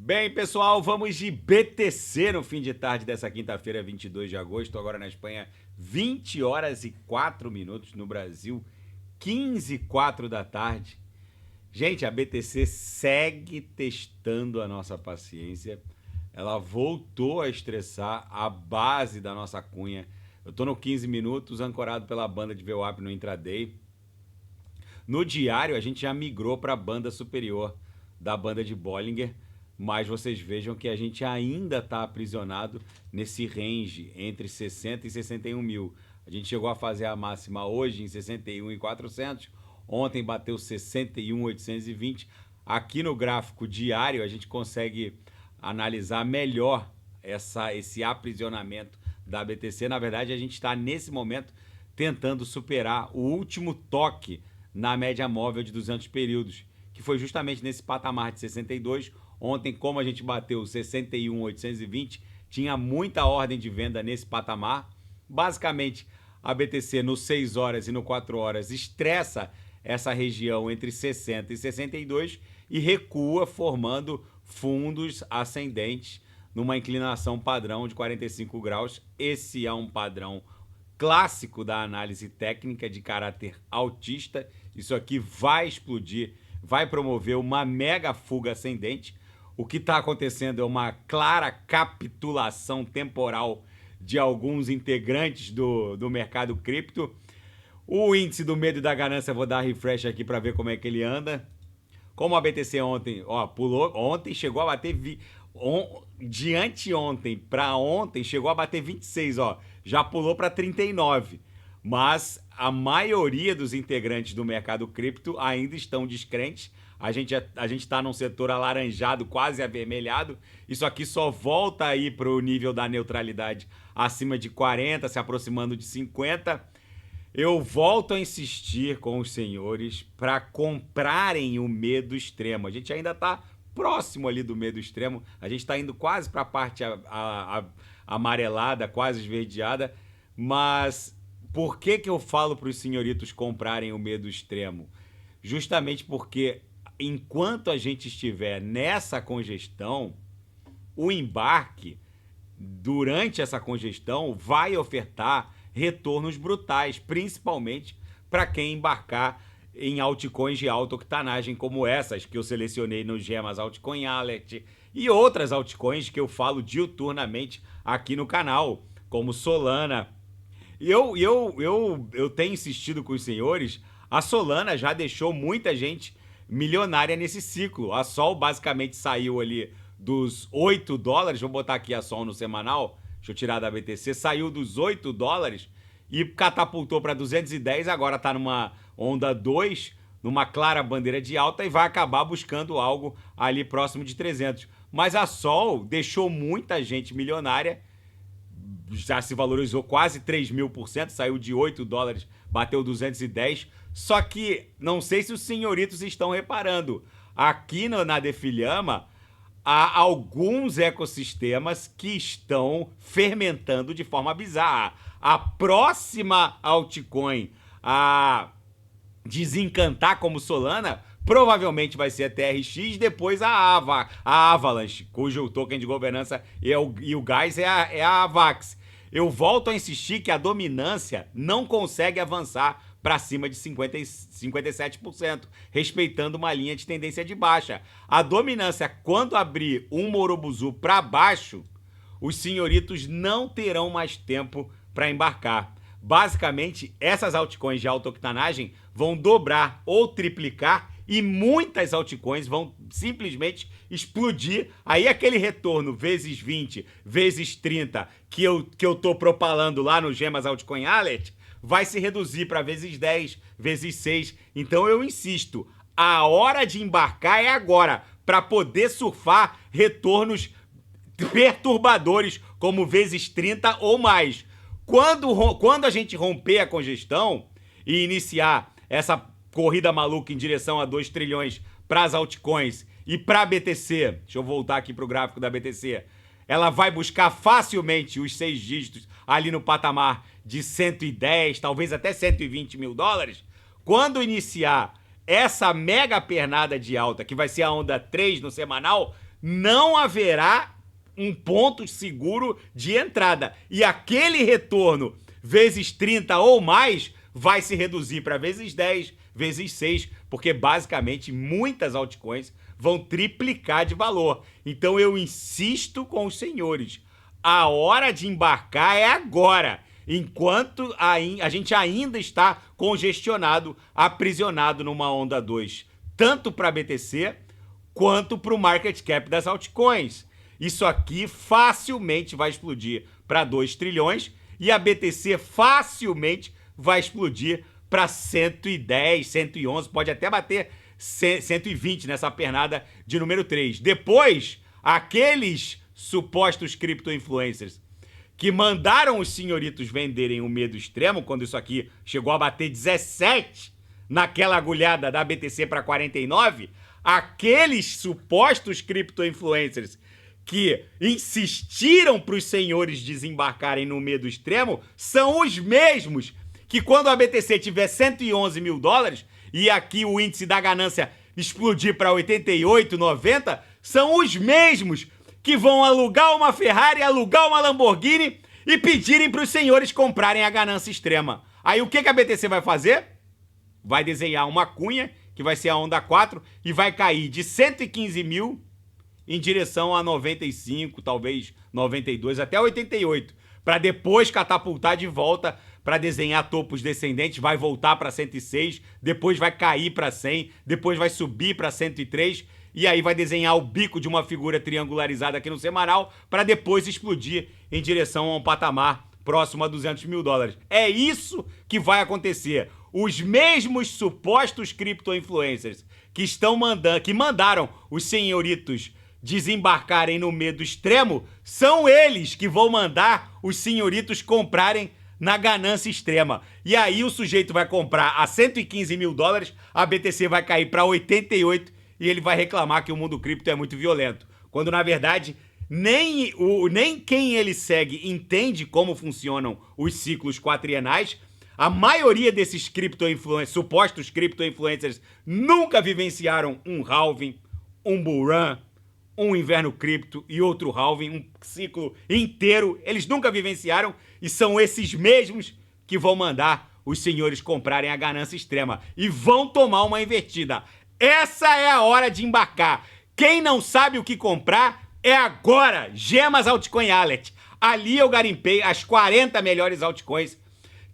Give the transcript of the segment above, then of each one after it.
Bem, pessoal, vamos de BTC no fim de tarde dessa quinta-feira, 22 de agosto. Agora na Espanha, 20 horas e 4 minutos. No Brasil, 15 e 4 da tarde. Gente, a BTC segue testando a nossa paciência. Ela voltou a estressar a base da nossa cunha. Eu tô no 15 minutos, ancorado pela banda de VWAP no intraday. No diário, a gente já migrou para a banda superior da banda de Bollinger, mas vocês vejam que a gente ainda está aprisionado nesse range entre 60 e 61 mil. A gente chegou a fazer a máxima hoje em 61.400, ontem bateu 61.820. Aqui no gráfico diário a gente consegue analisar melhor esse aprisionamento da BTC. Na verdade, a gente está nesse momento tentando superar o último toque na média móvel de 200 períodos, que foi justamente nesse patamar de 62. Ontem, como a gente bateu 61.820, tinha muita ordem de venda nesse patamar. Basicamente, a BTC no 6 horas e no 4 horas estressa essa região entre 60 e 62 e recua, formando fundos ascendentes numa inclinação padrão de 45 graus. Esse é um padrão clássico da análise técnica de caráter altista. Isso aqui vai explodir, vai promover uma mega fuga ascendente. O que está acontecendo é uma clara capitulação temporal de alguns integrantes do mercado cripto. O índice do medo e da ganância, vou dar refresh aqui para ver como é que ele anda. Como a BTC ontem, pulou, ontem chegou a bater, de anteontem para ontem, chegou a bater 26, já pulou para 39. Mas a maioria dos integrantes do mercado cripto ainda estão descrentes. A gente está num setor alaranjado, quase avermelhado. Isso aqui só volta aí para o nível da neutralidade acima de 40, se aproximando de 50. Eu volto a insistir com os senhores para comprarem o medo extremo. A gente ainda está próximo ali do medo extremo. A gente está indo quase para a parte amarelada, quase esverdeada. Mas por que eu falo para os senhoritos comprarem o medo extremo? Justamente porque enquanto a gente estiver nessa congestão, o embarque, durante essa congestão, vai ofertar retornos brutais, principalmente para quem embarcar em altcoins de alta octanagem como essas que eu selecionei no Gemas Altcoin Alert e outras altcoins que eu falo diuturnamente aqui no canal, como Solana. Eu tenho insistido com os senhores, a Solana já deixou muita gente milionária nesse ciclo. A Sol basicamente saiu ali dos 8 dólares, vou botar aqui a Sol no semanal, deixa eu tirar da BTC, saiu dos 8 dólares e catapultou para 210, agora está numa onda 2, numa clara bandeira de alta e vai acabar buscando algo ali próximo de 300. Mas a Sol deixou muita gente milionária, já se valorizou quase 3.000%, saiu de 8 dólares, bateu 210. Só que não sei se os senhoritos estão reparando, aqui na Defilhama há alguns ecossistemas que estão fermentando de forma bizarra. A próxima altcoin a desencantar como Solana provavelmente vai ser a TRX, depois a Avalanche, cujo token de governança e o gás é a Avax. Eu volto a insistir que a dominância não consegue avançar para cima de 57%, respeitando uma linha de tendência de baixa. A dominância, quando abrir um Morobuzu para baixo, os senhoritos não terão mais tempo para embarcar. Basicamente, essas altcoins de alta octanagem vão dobrar ou triplicar e muitas altcoins vão simplesmente explodir. Aí aquele retorno vezes 20, vezes 30 que eu tô propalando lá no Gemas Altcoin Alert vai se reduzir para vezes 10, vezes 6. Então eu insisto, a hora de embarcar é agora, para poder surfar retornos perturbadores como vezes 30 ou mais. Quando a gente romper a congestão e iniciar essa corrida maluca em direção a 2 trilhões para as altcoins e para a BTC, deixa eu voltar aqui para o gráfico da BTC, ela vai buscar facilmente os 6 dígitos ali no patamar de 110, talvez até 120 mil dólares. Quando iniciar essa mega pernada de alta, que vai ser a onda 3 no semanal, não haverá um ponto seguro de entrada. E aquele retorno vezes 30 ou mais vai se reduzir para vezes 10, vezes 6, porque basicamente muitas altcoins vão triplicar de valor. Então eu insisto com os senhores, a hora de embarcar é agora, enquanto a gente ainda está congestionado, aprisionado numa onda 2, tanto para BTC quanto para o market cap das altcoins. Isso aqui facilmente vai explodir para 2 trilhões e a BTC facilmente vai explodir para 110, 111, pode até bater 120 nessa pernada de número 3. Depois, aqueles supostos cripto-influencers que mandaram os senhoritos venderem o medo extremo, quando isso aqui chegou a bater 17 naquela agulhada da BTC para 49, aqueles supostos cripto-influencers que insistiram para os senhores desembarcarem no medo extremo são os mesmos que quando a BTC tiver 111 mil dólares e aqui o índice da ganância explodir para 88, 90, são os mesmos que vão alugar uma Ferrari, alugar uma Lamborghini e pedirem para os senhores comprarem a ganância extrema. Aí o que a BTC vai fazer? Vai desenhar uma cunha, que vai ser a onda 4, e vai cair de 115 mil em direção a 95, talvez 92, até 88, para depois catapultar de volta para desenhar topos descendentes, vai voltar para 106, depois vai cair para 100, depois vai subir para 103, e aí vai desenhar o bico de uma figura triangularizada aqui no semanal, para depois explodir em direção a um patamar próximo a 200 mil dólares. É isso que vai acontecer. Os mesmos supostos cripto-influencers que mandaram os senhoritos desembarcarem no medo extremo, são eles que vão mandar os senhoritos comprarem na ganância extrema. E aí o sujeito vai comprar a 115 mil dólares, a BTC vai cair para 88 e ele vai reclamar que o mundo cripto é muito violento. Quando, na verdade, nem quem ele segue entende como funcionam os ciclos quatrienais. A maioria desses supostos cripto-influencers nunca vivenciaram um halving, um bull run, um inverno cripto e outro halving, um ciclo inteiro. Eles nunca vivenciaram e são esses mesmos que vão mandar os senhores comprarem a ganância extrema e vão tomar uma invertida. Essa é a hora de embarcar. Quem não sabe o que comprar é agora. Gemas Altcoin Alert. Ali eu garimpei as 40 melhores altcoins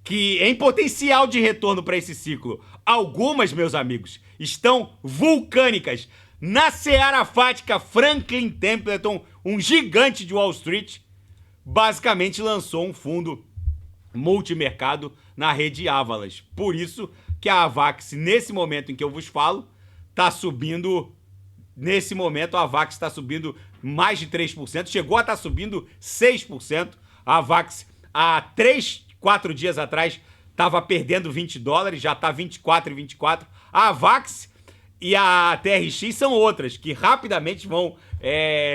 que em potencial de retorno para esse ciclo. Algumas, meus amigos, estão vulcânicas. Na seara fática, Franklin Templeton, um gigante de Wall Street, basicamente lançou um fundo multimercado na rede Avalanche. Por isso que a Avax, nesse momento em que eu vos falo, está subindo. Nesse momento, a Avax está subindo mais de 3%, chegou a estar subindo 6%. A Avax, há 3, 4 dias atrás, estava perdendo 20 dólares, já está 24 e 24. A Avax e a TRX são outras que rapidamente vão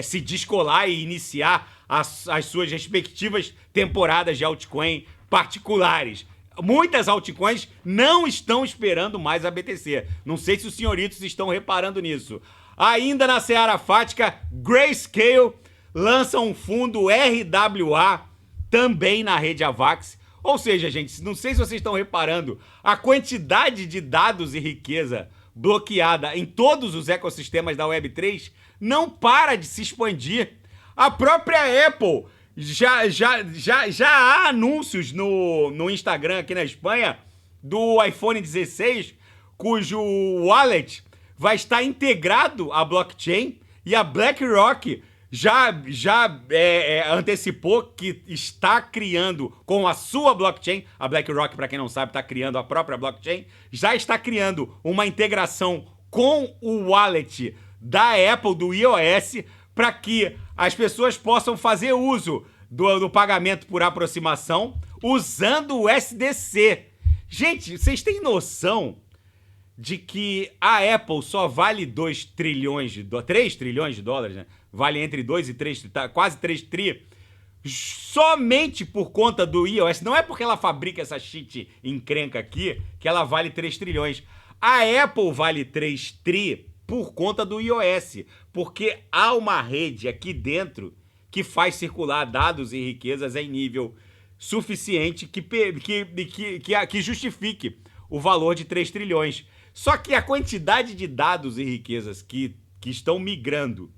se descolar e iniciar as suas respectivas temporadas de altcoin particulares. Muitas altcoins não estão esperando mais a BTC. Não sei se os senhoritos estão reparando nisso. Ainda na seara fática, Grayscale lança um fundo RWA também na rede Avax. Ou seja, gente, não sei se vocês estão reparando, a quantidade de dados e riqueza bloqueada em todos os ecossistemas da Web3 não para de se expandir. A própria Apple, já há anúncios no Instagram aqui na Espanha do iPhone 16, cujo wallet vai estar integrado à blockchain, e a BlackRock já antecipou que está criando com a sua blockchain. A BlackRock, para quem não sabe, está criando a própria blockchain, já está criando uma integração com o wallet da Apple, do iOS, para que as pessoas possam fazer uso do pagamento por aproximação usando o SDC. Gente, vocês têm noção de que a Apple só vale 3 trilhões de dólares, né? Vale entre 2 e 3, quase 3 tri, somente por conta do iOS. Não é porque ela fabrica essa cheat encrenca aqui que ela vale 3 trilhões. A Apple vale 3 tri por conta do iOS, porque há uma rede aqui dentro que faz circular dados e riquezas em nível suficiente que justifique o valor de 3 trilhões. Só que a quantidade de dados e riquezas que estão migrando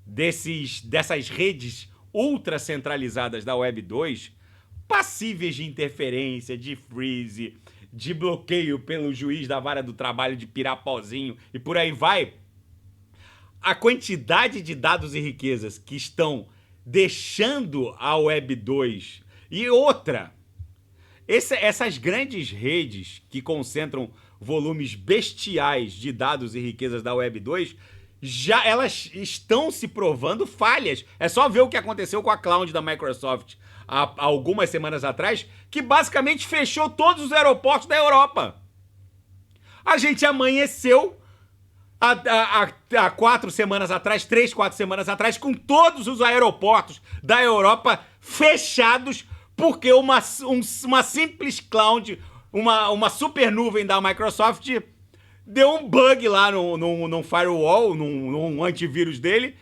dessas redes ultra centralizadas da Web 2, passíveis de interferência, de freeze, de bloqueio pelo juiz da vara do trabalho de Pirapozinho e por aí vai, a quantidade de dados e riquezas que estão deixando a Web 2 e outra, essas grandes redes que concentram volumes bestiais de dados e riquezas da Web 2, já elas estão se provando falhas. É só ver o que aconteceu com a cloud da Microsoft há algumas semanas atrás, que basicamente fechou todos os aeroportos da Europa. A gente amanheceu há 4 semanas atrás, 3, 4 semanas atrás, com todos os aeroportos da Europa fechados, porque uma simples cloud, uma super nuvem da Microsoft deu um bug lá num firewall, num antivírus dele,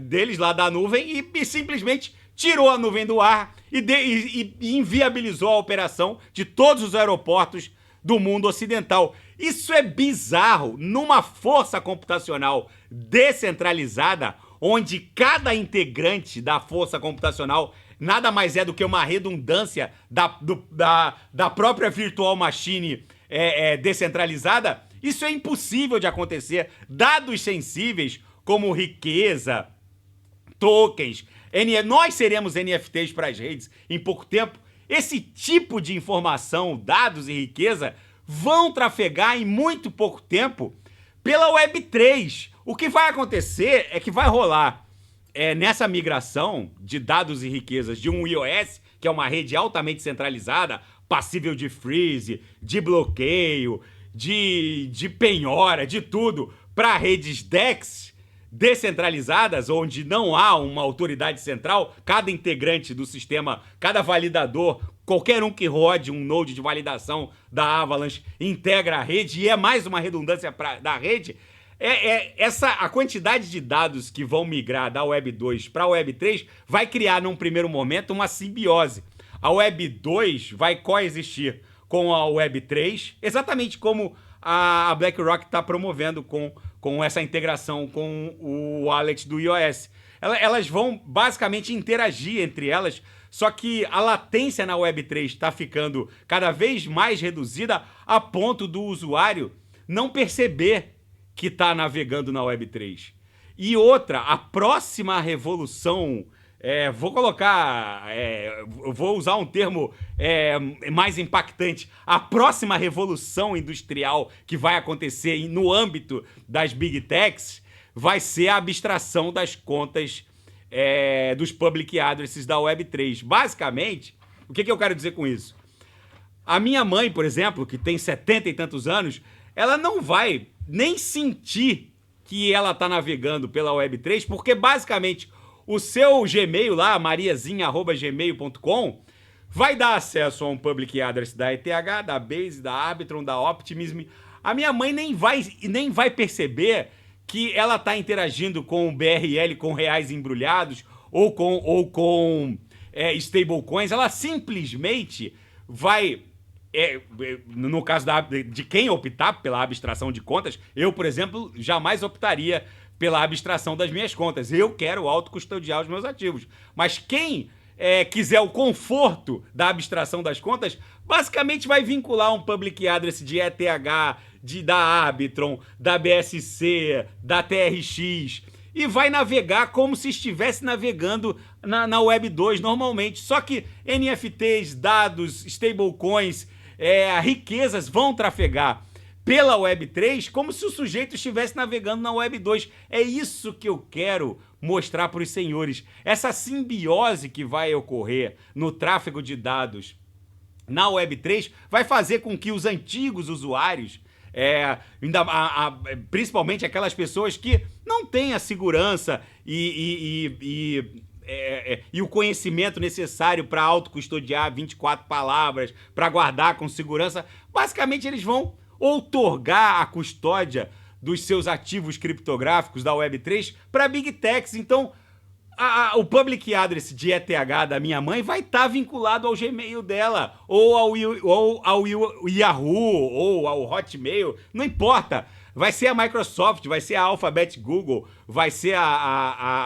deles lá da nuvem, e simplesmente tirou a nuvem do ar e inviabilizou a operação de todos os aeroportos do mundo ocidental. Isso é bizarro numa força computacional descentralizada, onde cada integrante da força computacional nada mais é do que uma redundância da própria virtual machine descentralizada. Isso é impossível de acontecer. Dados sensíveis como riqueza, tokens, nós seremos NFTs para as redes em pouco tempo. Esse tipo de informação, dados e riqueza vão trafegar em muito pouco tempo pela Web3. O que vai acontecer é que vai rolar nessa migração de dados e riquezas de um iOS, que é uma rede altamente centralizada, passível de freeze, de bloqueio, de penhora, de tudo, para redes DEX descentralizadas, onde não há uma autoridade central, cada integrante do sistema, cada validador, qualquer um que rode um node de validação da Avalanche integra a rede e é mais uma redundância da rede. A quantidade de dados que vão migrar da Web 2 para a Web 3 vai criar, num primeiro momento, uma simbiose. A Web 2 vai coexistir com a Web 3, exatamente como a BlackRock está promovendo com essa integração com o wallet do iOS. Elas vão basicamente interagir entre elas, só que a latência na Web 3 está ficando cada vez mais reduzida a ponto do usuário não perceber que está navegando na Web 3. E outra, a próxima revolução, vou usar um termo mais impactante, a próxima revolução industrial que vai acontecer no âmbito das Big Techs vai ser a abstração das contas dos public addresses da Web 3. Basicamente, o que eu quero dizer com isso? A minha mãe, por exemplo, que tem 70 e tantos anos, ela não vai nem sentir que ela está navegando pela Web 3, porque basicamente o seu Gmail lá, mariazinha@gmail.com, vai dar acesso a um public address da ETH, da Base, da Arbitrum, da Optimism. A minha mãe nem vai perceber que ela está interagindo com o BRL, com reais embrulhados ou com stablecoins. Ela simplesmente vai... no caso de quem optar pela abstração de contas, eu, por exemplo, jamais optaria pela abstração das minhas contas. Eu quero autocustodiar os meus ativos. Mas quem quiser o conforto da abstração das contas, basicamente vai vincular um public address de ETH, da Arbitrum, da BSC, da TRX, e vai navegar como se estivesse navegando na Web 2 normalmente. Só que NFTs, dados, stablecoins, riquezas vão trafegar pela Web 3 como se o sujeito estivesse navegando na Web 2. É isso que eu quero mostrar para os senhores. Essa simbiose que vai ocorrer no tráfego de dados na Web 3 vai fazer com que os antigos usuários, principalmente aquelas pessoas que não têm a segurança e o conhecimento necessário para autocustodiar 24 palavras, para guardar com segurança, basicamente eles vão outorgar a custódia dos seus ativos criptográficos da Web3 para Big Techs. Então, o public address de ETH da minha mãe vai estar vinculado ao Gmail dela, ou ao Yahoo, ou ao Hotmail, não importa. Vai ser a Microsoft, vai ser a Alphabet Google, vai ser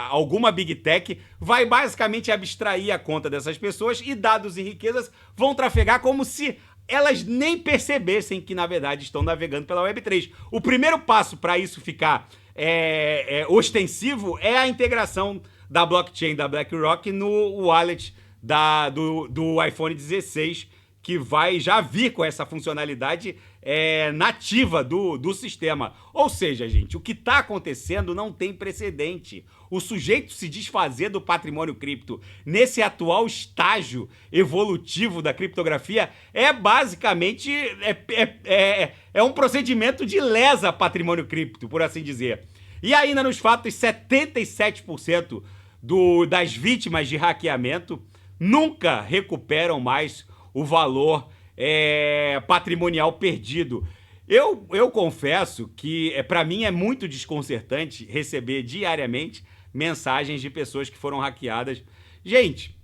alguma Big Tech, vai basicamente abstrair a conta dessas pessoas e dados e riquezas vão trafegar como se elas nem percebessem que, na verdade, estão navegando pela Web3. O primeiro passo para isso ficar ostensivo é a integração da blockchain da BlackRock no wallet do iPhone 16, que vai já vir com essa funcionalidade nativa do sistema. Ou seja, gente, o que está acontecendo não tem precedente. O sujeito se desfazer do patrimônio cripto nesse atual estágio evolutivo da criptografia é basicamente um procedimento de lesa patrimônio cripto, por assim dizer. E ainda nos fatos, 77% das vítimas de hackeamento nunca recuperam mais o valor patrimonial perdido. Eu confesso que para mim é muito desconcertante receber diariamente mensagens de pessoas que foram hackeadas. Gente,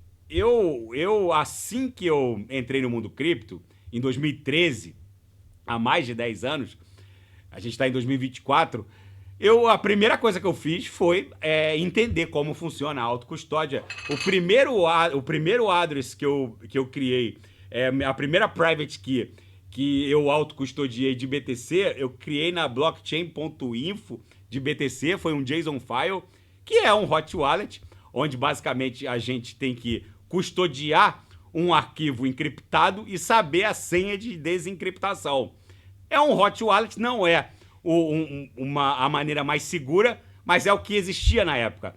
assim que eu entrei no mundo cripto, em 2013, há mais de 10 anos, a gente está em 2024, a primeira coisa que eu fiz foi entender como funciona a autocustódia. O primeiro address que eu criei, a primeira private key que eu autocustodiei de BTC, eu criei na blockchain.info de BTC, foi um JSON file, que é um hot wallet, onde basicamente a gente tem que custodiar um arquivo encriptado e saber a senha de desencriptação. É um hot wallet, não é a maneira mais segura, mas é o que existia na época.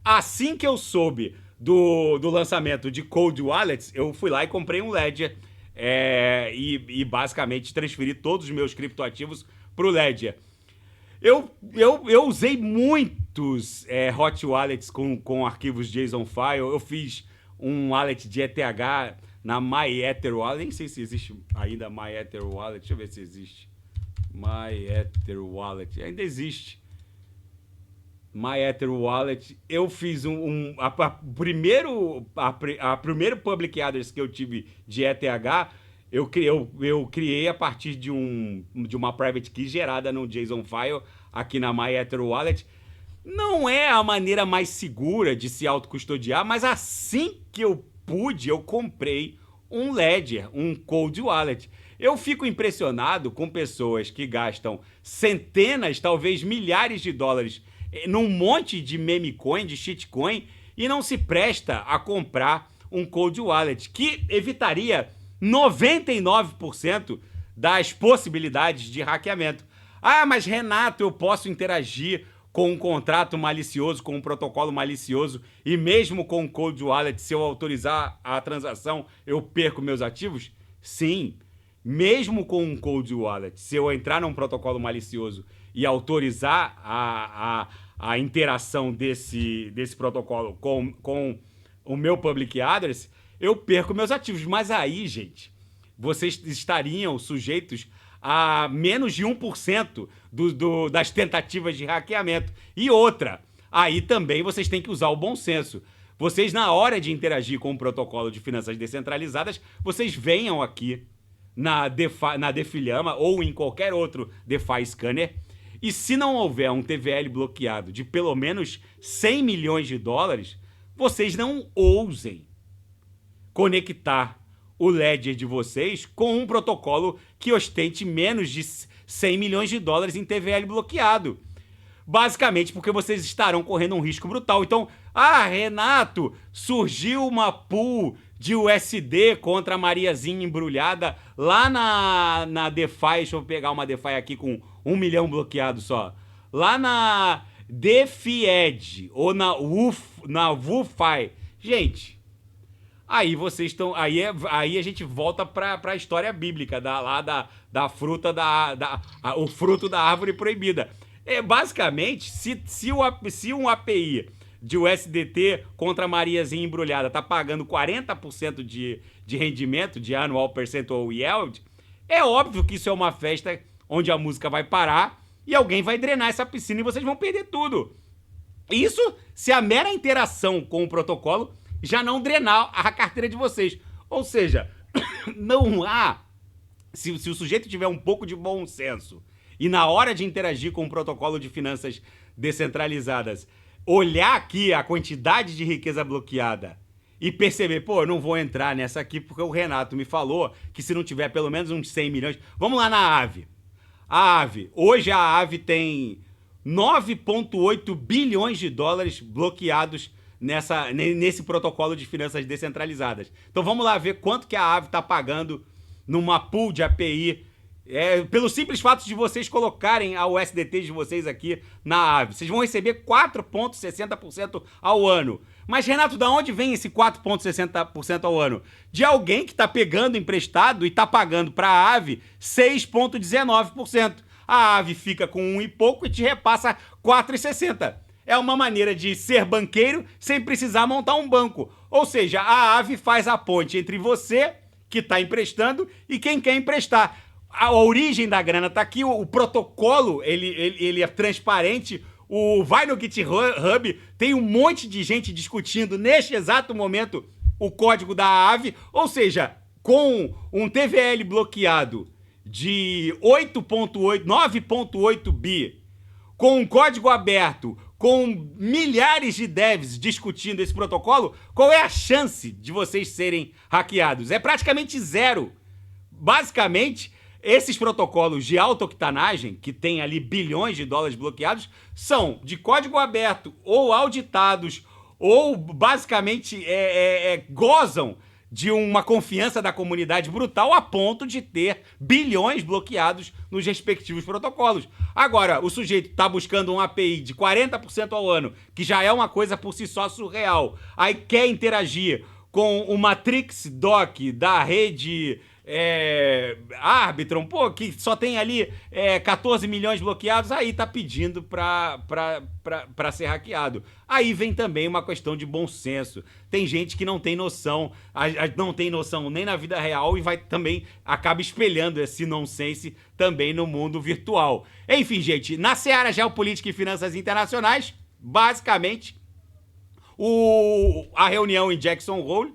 Assim que eu soube do lançamento de Cold Wallets, eu fui lá e comprei um Ledger e basicamente transferi todos os meus criptoativos para o Ledger. Eu usei muitos hot wallets com arquivos JSON file. Eu fiz um wallet de ETH na MyEther Wallet. Nem sei se existe ainda MyEther Wallet. Deixa eu ver se existe. MyEther Wallet. Ainda existe. MyEther Wallet. Eu fiz a primeiro public address que eu tive de ETH, eu criei a partir de uma private key gerada no JSON file aqui na MyEther Wallet. Não é a maneira mais segura de se autocustodiar, mas assim que eu pude, eu comprei um Ledger, um Cold Wallet. Eu fico impressionado com pessoas que gastam centenas, talvez milhares de dólares num monte de meme coin, de shitcoin, e não se presta a comprar um Cold Wallet, que evitaria 99% das possibilidades de hackeamento. Ah, mas Renato, eu posso interagir com um contrato malicioso, com um protocolo malicioso, e mesmo com um Cold Wallet, se eu autorizar a transação, eu perco meus ativos? Sim, mesmo com um Cold Wallet, se eu entrar num protocolo malicioso e autorizar a interação desse protocolo com o meu public address, eu perco meus ativos. Mas aí, gente, vocês estariam sujeitos a menos de 1% das tentativas de hackeamento. E outra, aí também vocês têm que usar o bom senso. Vocês, na hora de interagir com o protocolo de finanças descentralizadas, vocês venham aqui na DeFi-Llama ou em qualquer outro DeFi Scanner, e se não houver um TVL bloqueado de pelo menos 100 milhões de dólares, vocês não ousem conectar o Ledger de vocês com um protocolo que ostente menos de 100 milhões de dólares em TVL bloqueado. Basicamente porque vocês estarão correndo um risco brutal. Então, Renato, surgiu uma pool de USD contra a Mariazinha embrulhada lá na DeFi. Deixa eu pegar uma DeFi aqui com 1 milhão bloqueado só. Lá na DeFi ou na WuFi. Gente, aí vocês estão. Aí a gente volta para a história bíblica da fruta o fruto da árvore proibida. Basicamente, se um API de USDT contra a Mariazinha embrulhada tá pagando 40% de rendimento, de annual percentual yield, é óbvio que isso é uma festa onde a música vai parar e alguém vai drenar essa piscina e vocês vão perder tudo. Isso se a mera interação com o protocolo já não drenar a carteira de vocês. Ou seja, não há... Se o sujeito tiver um pouco de bom senso e na hora de interagir com o protocolo de finanças descentralizadas, olhar aqui a quantidade de riqueza bloqueada e perceber, pô, eu não vou entrar nessa aqui porque o Renato me falou que se não tiver pelo menos uns 100 milhões... Vamos lá na AVE. A AVE. Hoje a AVE tem 9,8 bilhões de dólares bloqueados nesse protocolo de finanças descentralizadas. Então vamos lá ver quanto que a AVE está pagando numa pool de API, pelo simples fato de vocês colocarem a USDT de vocês aqui na AVE. Vocês vão receber 4,60% ao ano. Mas, Renato, da onde vem esse 4,60% ao ano? De alguém que está pegando emprestado e está pagando para a AVE 6,19%. A AVE fica com 1 e pouco e te repassa 4,60%. É uma maneira de ser banqueiro sem precisar montar um banco. Ou seja, a AVE faz a ponte entre você, que está emprestando, e quem quer emprestar. A origem da grana está aqui, o protocolo ele é transparente. Vai no GitHub, tem um monte de gente discutindo neste exato momento o código da AVE, ou seja, com um TVL bloqueado de 9,8 bi, com um código aberto, com milhares de devs discutindo esse protocolo, qual é a chance de vocês serem hackeados? É praticamente zero. Basicamente, esses protocolos de auto-octanagem, que tem ali bilhões de dólares bloqueados, são de código aberto ou auditados, ou basicamente gozam de uma confiança da comunidade brutal a ponto de ter bilhões bloqueados nos respectivos protocolos. Agora, o sujeito está buscando um API de 40% ao ano, que já é uma coisa por si só surreal, aí quer interagir com o Matrix Doc da rede Arbitrum, pô, que só tem ali 14 milhões bloqueados, aí tá pedindo pra ser hackeado. Aí vem também uma questão de bom senso. Tem gente que não tem noção, não tem noção nem na vida real e acaba espelhando esse nonsense também no mundo virtual. Enfim, gente, na seara geopolítica e finanças internacionais, basicamente, a reunião em Jackson Hole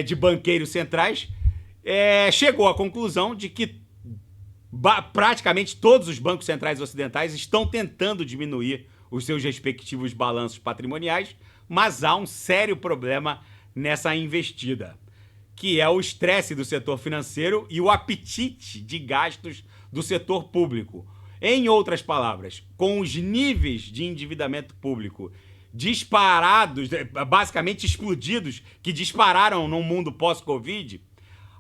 de banqueiros centrais chegou à conclusão de que praticamente todos os bancos centrais ocidentais estão tentando diminuir os seus respectivos balanços patrimoniais, mas há um sério problema nessa investida, que é o estresse do setor financeiro e o apetite de gastos do setor público. Em outras palavras, com os níveis de endividamento público disparados, basicamente explodidos, que dispararam no mundo pós-Covid,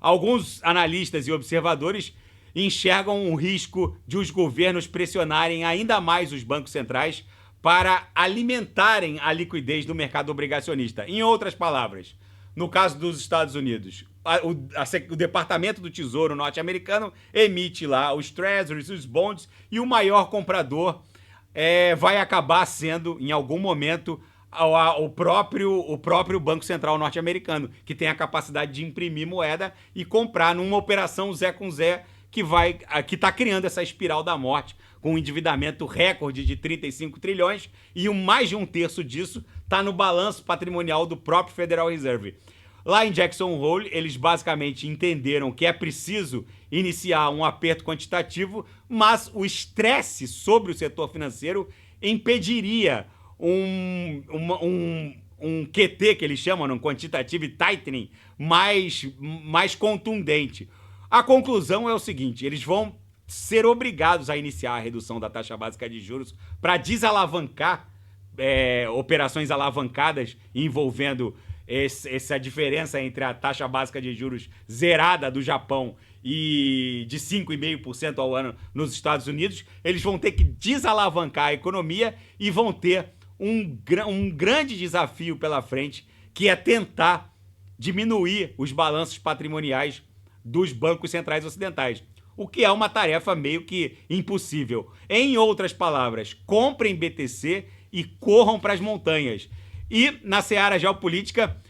alguns analistas e observadores enxergam um risco de os governos pressionarem ainda mais os bancos centrais para alimentarem a liquidez do mercado obrigacionista. Em outras palavras, no caso dos Estados Unidos, o Departamento do Tesouro norte-americano emite lá os treasuries, os bonds, e o maior comprador vai acabar sendo, em algum momento, o próprio Banco Central norte-americano, que tem a capacidade de imprimir moeda e comprar numa operação Zé com Zé, que está criando essa espiral da morte, com um endividamento recorde de 35 trilhões, e mais de um terço disso está no balanço patrimonial do próprio Federal Reserve. Lá em Jackson Hole, eles basicamente entenderam que é preciso iniciar um aperto quantitativo, mas o estresse sobre o setor financeiro impediria um QT, que eles chamam, um Quantitative Tightening, mais contundente. A conclusão é o seguinte: eles vão ser obrigados a iniciar a redução da taxa básica de juros para desalavancar operações alavancadas envolvendo essa diferença entre a taxa básica de juros zerada do Japão e de 5,5% ao ano nos Estados Unidos. Eles vão ter que desalavancar a economia e vão ter um grande desafio pela frente, que é tentar diminuir os balanços patrimoniais dos bancos centrais ocidentais, o que é uma tarefa meio que impossível. Em outras palavras, comprem BTC e corram para as montanhas. E, na seara geopolítica,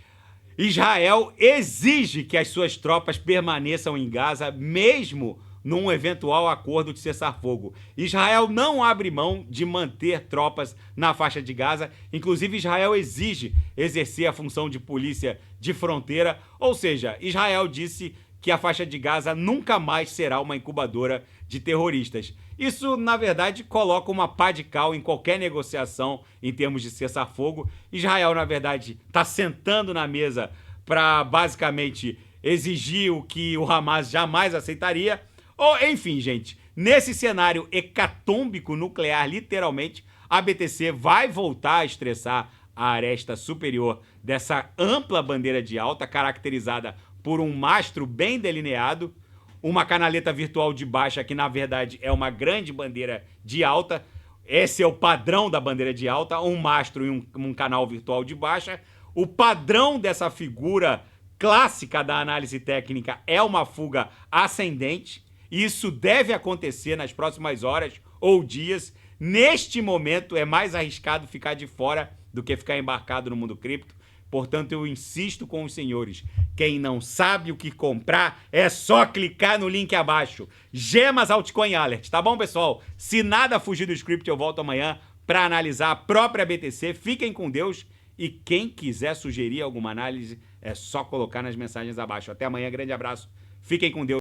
Israel exige que as suas tropas permaneçam em Gaza, mesmo num eventual acordo de cessar-fogo. Israel não abre mão de manter tropas na faixa de Gaza. Inclusive, Israel exige exercer a função de polícia de fronteira. Ou seja, Israel disse que a faixa de Gaza nunca mais será uma incubadora de terroristas. Isso, na verdade, coloca uma pá de cal em qualquer negociação em termos de cessar-fogo. Israel, na verdade, está sentando na mesa para, basicamente, exigir o que o Hamas jamais aceitaria. Ou, enfim, gente, nesse cenário hecatômbico nuclear, literalmente, a BTC vai voltar a estressar a aresta superior dessa ampla bandeira de alta, caracterizada por um mastro bem delineado, uma canaleta virtual de baixa, que na verdade é uma grande bandeira de alta. Esse é o padrão da bandeira de alta, um mastro e um canal virtual de baixa. O padrão dessa figura clássica da análise técnica é uma fuga ascendente. Isso deve acontecer nas próximas horas ou dias. Neste momento é mais arriscado ficar de fora do que ficar embarcado no mundo cripto. Portanto, eu insisto com os senhores, quem não sabe o que comprar, é só clicar no link abaixo. Gemas Altcoin Alert, tá bom, pessoal? Se nada fugir do script, eu volto amanhã para analisar a própria BTC. Fiquem com Deus e quem quiser sugerir alguma análise, é só colocar nas mensagens abaixo. Até amanhã, grande abraço. Fiquem com Deus.